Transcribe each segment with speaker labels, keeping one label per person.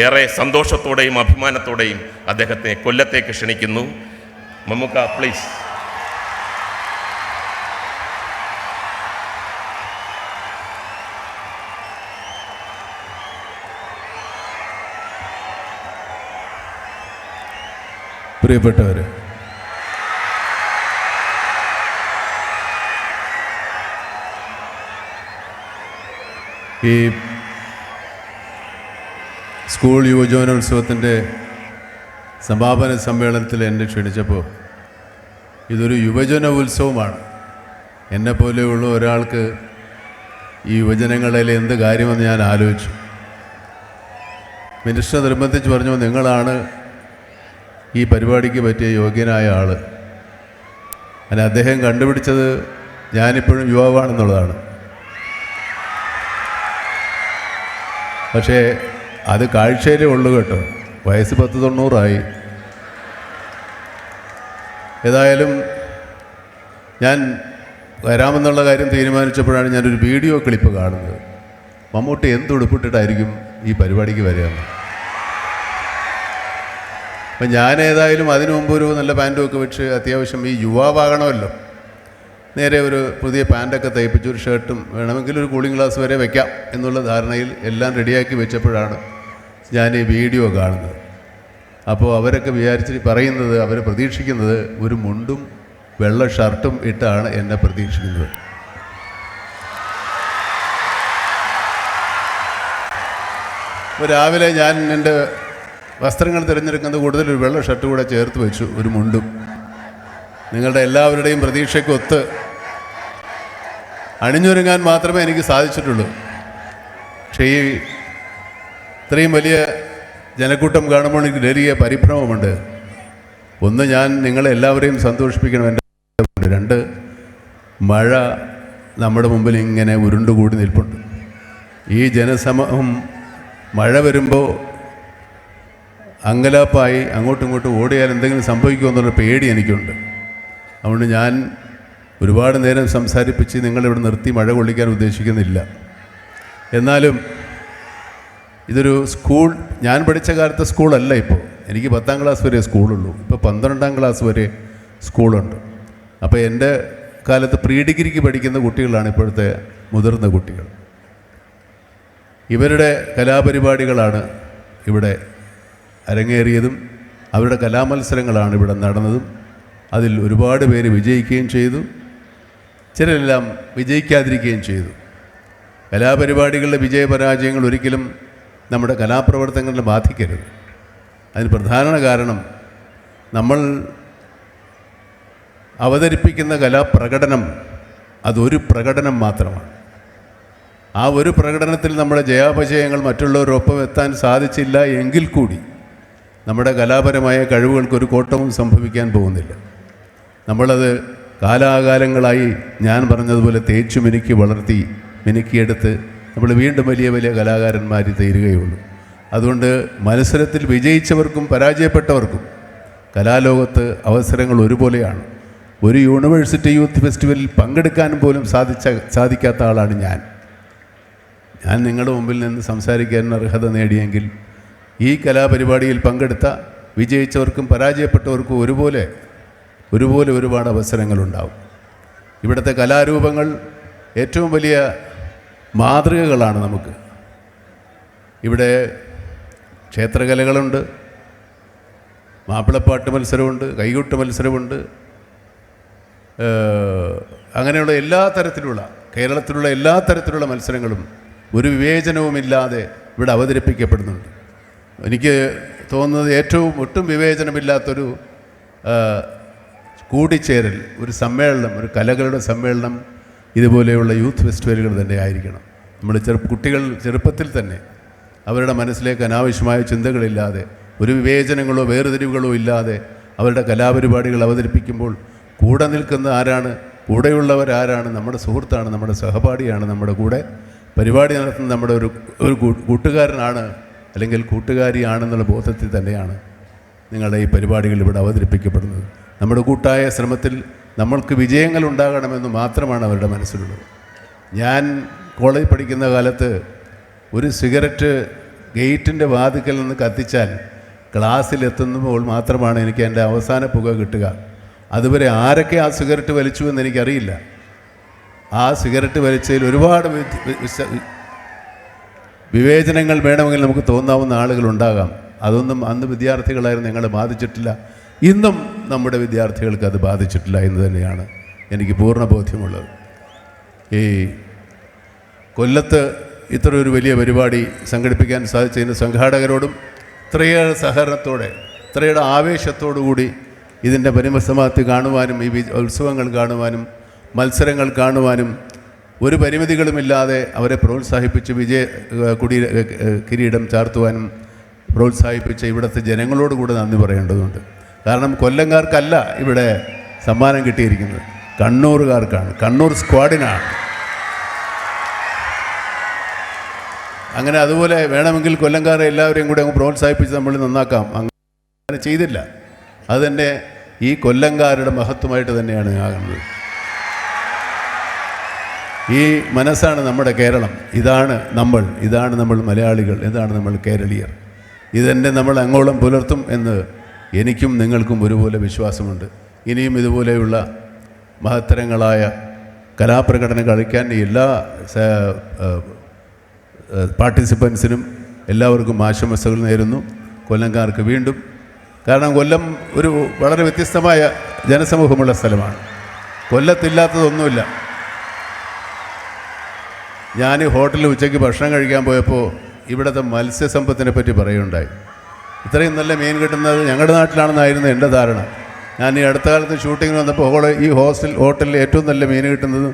Speaker 1: ഏറെ സന്തോഷത്തോടെയും അഭിമാനത്തോടെയും അദ്ദേഹത്തെ കൊല്ലത്തേക്ക് ക്ഷണിക്കുന്നു. മമ്മൂക്ക പ്ലീസ്.
Speaker 2: പ്രിയപ്പെട്ടവർ, ഈ സ്കൂൾ യുവജനോത്സവത്തിൻ്റെ സമാപന സമ്മേളനത്തിൽ എന്നെ ക്ഷണിച്ചപ്പോൾ ഇതൊരു യുവജന ഉത്സവമാണ്. എന്നെപ്പോലെയുള്ള ഒരാൾക്ക് ഈ യുവജനങ്ങളിൽ എന്ത് കാര്യമെന്ന് ഞാൻ ആലോചിച്ചു. മിനിസ്റ്റർ നിർബന്ധിച്ച് പറഞ്ഞു, നിങ്ങളാണ് ഈ പരിപാടിക്ക് പറ്റിയ യോഗ്യനായ ആൾ. അങ്ങനെ അദ്ദേഹം കണ്ടുപിടിച്ചത് ഞാനിപ്പോഴും യുവാവാണെന്നുള്ളതാണ്. പക്ഷേ അത് കാഴ്ചയിലേ ഉള്ളൂ കേട്ടോ. വയസ്സ് 90 ഏതായാലും ഞാൻ വരാമെന്നുള്ള കാര്യം തീരുമാനിച്ചപ്പോഴാണ് ഞാനൊരു വീഡിയോ ക്ലിപ്പ് കാണുന്നത്. മമ്മൂട്ടി എന്തുടുപ്പിട്ടിട്ടായിരിക്കും ഈ പരിപാടിക്ക് വരികയെന്ന്. അപ്പം ഞാൻ ഏതായാലും അതിനു മുമ്പ് ഒരു നല്ല പാൻറ്റുമൊക്കെ വെച്ച് അത്യാവശ്യം ഈ യുവാവാകണമല്ലോ, നേരെ ഒരു പുതിയ പാൻറ്റൊക്കെ തയ്പ്പിച്ച് ഒരു ഷർട്ടും വേണമെങ്കിൽ ഒരു കൂളിംഗ് ഗ്ലാസ് വരെ വെക്കാം എന്നുള്ള ധാരണയിൽ എല്ലാം റെഡിയാക്കി വെച്ചപ്പോഴാണ് ഞാൻ ഈ വീഡിയോ കാണുന്നത്. അപ്പോൾ അവരൊക്കെ പറയുന്നത്, അവർ പ്രതീക്ഷിക്കുന്നത് ഒരു മുണ്ടും വെള്ള ഷർട്ടും ഇട്ടാണ് എന്നെ പ്രതീക്ഷിക്കുന്നത്. അപ്പോൾ രാവിലെ ഞാൻ എൻ്റെ വസ്ത്രങ്ങൾ തിരഞ്ഞെടുക്കുന്നത് കൂടുതലൊരു വെള്ള ഷർട്ട് കൂടെ ചേർത്ത് വെച്ചു, ഒരു മുണ്ടും. നിങ്ങളുടെ എല്ലാവരുടെയും പ്രതീക്ഷയ്ക്കൊത്ത് അണിഞ്ഞൊരുങ്ങാൻ മാത്രമേ എനിക്ക് സാധിച്ചിട്ടുള്ളൂ. പക്ഷേ ഈ ഇത്രയും വലിയ ജനക്കൂട്ടം കാണുമ്പോൾ എനിക്ക് വലിയ പരിഭ്രമമുണ്ട്. ഒന്ന്, ഞാൻ നിങ്ങളെല്ലാവരെയും സന്തോഷിപ്പിക്കണം. എൻ്റെ 2, മഴ നമ്മുടെ മുമ്പിൽ ഇങ്ങനെ ഉരുണ്ടുകൂടി നിൽപ്പുണ്ട്. ഈ ജനസമൂഹം മഴ വരുമ്പോൾ അങ്കലാപ്പായി അങ്ങോട്ടും ഇങ്ങോട്ടും ഓടിയാൽ എന്തെങ്കിലും സംഭവിക്കുമെന്നുള്ള പേടി എനിക്കുണ്ട്. അതുകൊണ്ട് ഞാൻ ഒരുപാട് നേരം സംസാരിപ്പിച്ച് നിങ്ങളിവിടെ നിർത്തി മഴ കൊള്ളിക്കാൻ ഉദ്ദേശിക്കുന്നില്ല. എന്നാലും ഇതൊരു സ്കൂൾ, ഞാൻ പഠിച്ച കാലത്തെ സ്കൂളല്ല ഇപ്പോൾ. എനിക്ക് 10ാം ക്ലാസ് വരെ സ്കൂളുള്ളൂ. ഇപ്പോൾ 12ാം ക്ലാസ് വരെ സ്കൂളുണ്ട്. അപ്പോൾ എൻ്റെ കാലത്ത് പ്രീ ഡിഗ്രിക്ക് പഠിക്കുന്ന കുട്ടികളാണ് ഇപ്പോഴത്തെ മുതിർന്ന കുട്ടികൾ. ഇവരുടെ കലാപരിപാടികളാണ് ഇവിടെ അരങ്ങേറിയതും അവരുടെ കലാമത്സരങ്ങളാണ് ഇവിടെ നടന്നതും. അതിൽ ഒരുപാട് പേര് വിജയിക്കുകയും ചെയ്തു, ചിലരെല്ലാം വിജയിക്കാതിരിക്കുകയും ചെയ്തു. കലാപരിപാടികളുടെ വിജയപരാജയങ്ങൾ ഒരിക്കലും നമ്മുടെ കലാപ്രവർത്തനങ്ങളെ ബാധിക്കരുത്. അതിന് പ്രധാന കാരണം നമ്മൾ അവതരിപ്പിക്കുന്ന കലാപ്രകടനം അതൊരു പ്രകടനം മാത്രമാണ്. ആ ഒരു പ്രകടനത്തിൽ നമ്മുടെ ജയാപജയങ്ങൾ മറ്റുള്ളവരൊപ്പം എത്താൻ സാധിച്ചില്ല എങ്കിൽ കൂടി നമ്മുടെ കലാപരമായ കഴിവുകൾക്കൊരു കോട്ടവും സംഭവിക്കാൻ പോകുന്നില്ല. നമ്മളത് കാലാകാലങ്ങളായി ഞാൻ പറഞ്ഞതുപോലെ തേച്ചു മിനുക്കി വളർത്തി മിനുക്കിയെടുത്ത് നമ്മൾ വീണ്ടും വലിയ വലിയ കലാകാരന്മാർ തീരുകയുള്ളൂ. അതുകൊണ്ട് മത്സരത്തിൽ വിജയിച്ചവർക്കും പരാജയപ്പെട്ടവർക്കും കലാലോകത്ത് അവസരങ്ങൾ ഒരുപോലെയാണ്. ഒരു യൂണിവേഴ്സിറ്റി യൂത്ത് ഫെസ്റ്റിവലിൽ പങ്കെടുക്കാൻ പോലും സാധിക്കാത്ത ആളാണ് ഞാൻ. നിങ്ങളുടെ മുമ്പിൽ നിന്ന് സംസാരിക്കാൻ അർഹത നേടിയെങ്കിൽ ഈ കലാപരിപാടിയിൽ പങ്കെടുത്ത വിജയിച്ചവർക്കും പരാജയപ്പെട്ടവർക്കും ഒരുപോലെ ഒരുപാട് അവസരങ്ങളുണ്ടാവും. ഇവിടുത്തെ കലാരൂപങ്ങൾ ഏറ്റവും വലിയ മാതൃകകളാണ് നമുക്ക്. ഇവിടെ ക്ഷേത്രകലകളുണ്ട്, മാപ്പിളപ്പാട്ട് മത്സരമുണ്ട്, കൈകൊട്ട് മത്സരമുണ്ട്. അങ്ങനെയുള്ള എല്ലാ തരത്തിലുള്ള കേരളത്തിലുള്ള എല്ലാ തരത്തിലുള്ള മത്സരങ്ങളും ഒരു വിവേചനവുമില്ലാതെ ഇവിടെ അവതരിപ്പിക്കപ്പെടുന്നുണ്ട്. എനിക്ക് തോന്നുന്നത് ഒട്ടും വിവേചനമില്ലാത്തൊരു കൂടിച്ചേരൽ, ഒരു സമ്മേളനം, ഒരു കലകളുടെ സമ്മേളനം ഇതുപോലെയുള്ള യൂത്ത് ഫെസ്റ്റിവലുകൾ തന്നെ ആയിരിക്കണം. നമ്മൾ കുട്ടികൾ ചെറുപ്പത്തിൽ തന്നെ അവരുടെ മനസ്സിലേക്ക് അനാവശ്യമായ ചിന്തകളില്ലാതെ, ഒരു വിവേചനങ്ങളോ വേർതിരിവുകളോ ഇല്ലാതെ അവരുടെ കലാപരിപാടികൾ അവതരിപ്പിക്കുമ്പോൾ കൂടെ നിൽക്കുന്ന ആരാണ്, കൂടെയുള്ളവരാരാണ്, നമ്മുടെ സുഹൃത്താണ്, നമ്മുടെ സഹപാഠിയാണ്, നമ്മുടെ കൂടെ പരിപാടി നടത്തുന്ന നമ്മുടെ ഒരു കൂട്ടുകാരനാണ് അല്ലെങ്കിൽ കൂട്ടുകാരിയാണെന്നുള്ള ബോധത്തിൽ തന്നെയാണ് നിങ്ങളുടെ ഈ പരിപാടികൾ ഇവിടെ അവതരിപ്പിക്കപ്പെടുന്നത്. നമ്മുടെ കൂട്ടായ ശ്രമത്തിൽ നമ്മൾക്ക് വിജയങ്ങൾ ഉണ്ടാകണമെന്ന് മാത്രമാണ് അവരുടെ മനസ്സിലുള്ളത്. ഞാൻ കോളേജിൽ പഠിക്കുന്ന കാലത്ത് ഒരു സിഗരറ്റ് ഗേറ്റിൻ്റെ വാതിക്കൽ നിന്ന് കത്തിച്ചാൽ ക്ലാസ്സിലെത്തുമ്പോൾ മാത്രമാണ് എനിക്ക് എൻ്റെ അവസാന പുക കിട്ടുക. അതുവരെ ആരൊക്കെ ആ സിഗരറ്റ് വലിച്ചു എന്ന് എനിക്കറിയില്ല. ആ സിഗരറ്റ് വലിച്ചതിൽ ഒരുപാട് വിവേചനങ്ങൾ വേണമെങ്കിൽ നമുക്ക് തോന്നാവുന്ന ആളുകളുണ്ടാകാം. അതൊന്നും അന്ന് വിദ്യാർത്ഥികളായിരുന്നു ഞങ്ങളെ ബാധിച്ചിട്ടില്ല. ഇന്നും നമ്മുടെ വിദ്യാർത്ഥികൾക്ക് അത് ബാധിച്ചിട്ടില്ല എന്ന് തന്നെയാണ് എനിക്ക് പൂർണ്ണ ബോധ്യമുള്ളത്. ഈ കൊല്ലത്ത് ഇത്ര ഒരു വലിയ പരിപാടി സംഘടിപ്പിക്കാൻ സാധിച്ചതിന് സംഘാടകരോടും ഇത്രയേറെ സഹകരണത്തോടെ ഇത്രയേറെ ആവേശത്തോടു കൂടി ഇതിൻ്റെ പരിസമാപ്തി കാണുവാനും ഈ ഉത്സവങ്ങൾ കാണുവാനും മത്സരങ്ങൾ കാണുവാനും ഒരു പരിമിതികളുമില്ലാതെ അവരെ പ്രോത്സാഹിപ്പിച്ച് കിരീടം ചാർത്തുവാനും പ്രോത്സാഹിപ്പിച്ച ഇവിടുത്തെ ജനങ്ങളോട് കൂടെ നന്ദി പറയേണ്ടതുണ്ട്. കാരണം കൊല്ലംകാർക്കല്ല ഇവിടെ സമ്മാനം കിട്ടിയിരിക്കുന്നത്, കണ്ണൂറുകാർക്കാണ്, കണ്ണൂർ സ്ക്വാഡിനാണ്. അങ്ങനെ അതുപോലെ വേണമെങ്കിൽ കൊല്ലംകാരെ എല്ലാവരെയും കൂടെ അങ്ങ് പ്രോത്സാഹിപ്പിച്ച് നമ്മൾ നന്നാക്കാം. അങ്ങനെ ചെയ്തില്ല. അതുതന്നെ ഈ കൊല്ലംകാരുടെ മഹത്വമായിട്ട് തന്നെയാണ് ആകുന്നത്. ഈ മനസ്സാണ് നമ്മുടെ കേരളം. ഇതാണ് നമ്മൾ മലയാളികൾ, ഇതാണ് നമ്മൾ കേരളീയർ. ഇതെന്നെ നമ്മൾ അങ്ങോളം പുലർത്തും എന്ന് എനിക്കും നിങ്ങൾക്കും ഒരുപോലെ വിശ്വാസമുണ്ട്. ഇനിയും ഇതുപോലെയുള്ള മഹത്തരങ്ങളായ കലാപ്രകടനം കളിക്കാൻ എല്ലാ പാർട്ടിസിപ്പൻസിനും എല്ലാവർക്കും ആശംസകൾ നേരുന്നു. കൊല്ലംകാർക്ക് വീണ്ടും, കാരണം കൊല്ലം ഒരു വളരെ വ്യത്യസ്തമായ ജനസമൂഹമുള്ള സ്ഥലമാണ്. കൊല്ലത്തില്ലാത്തതൊന്നുമില്ല. ഞാൻ ഹോട്ടലിൽ ഉച്ചയ്ക്ക് ഭക്ഷണം കഴിക്കാൻ പോയപ്പോൾ ഇവിടുത്തെ മത്സ്യസമ്പത്തിനെ പറ്റി പറയുകയുണ്ടായി. ഇത്രയും നല്ല മീൻ കിട്ടുന്നത് ഞങ്ങളുടെ നാട്ടിലാണെന്നായിരുന്നു എൻ്റെ ധാരണ. ഞാൻ ഈ അടുത്ത കാലത്ത് ഷൂട്ടിങ്ങിന് വന്നപ്പോൾ ഈ ഹോട്ടലിൽ ഏറ്റവും നല്ല മീൻ കിട്ടുന്നത്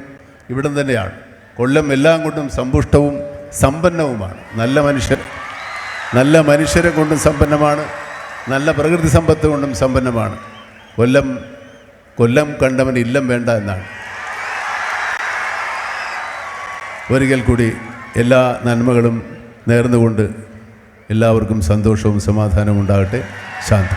Speaker 2: ഇവിടം തന്നെയാണ്. കൊല്ലം എല്ലാം കൊണ്ടും സമ്പുഷ്ടവും സമ്പന്നവുമാണ്. നല്ല മനുഷ്യരെ കൊണ്ടും സമ്പന്നമാണ്, നല്ല പ്രകൃതി സമ്പത്ത് കൊണ്ടും സമ്പന്നമാണ്. കൊല്ലം കണ്ടവൻ ഇല്ലം വേണ്ട എന്നാണ്. ഒരിക്കൽ കൂടി എല്ലാ നന്മകളും നേർന്നുകൊണ്ട് എല്ലാവർക്കും സന്തോഷവും സമാധാനവും ഉണ്ടാകട്ടെ. ശാന്തി.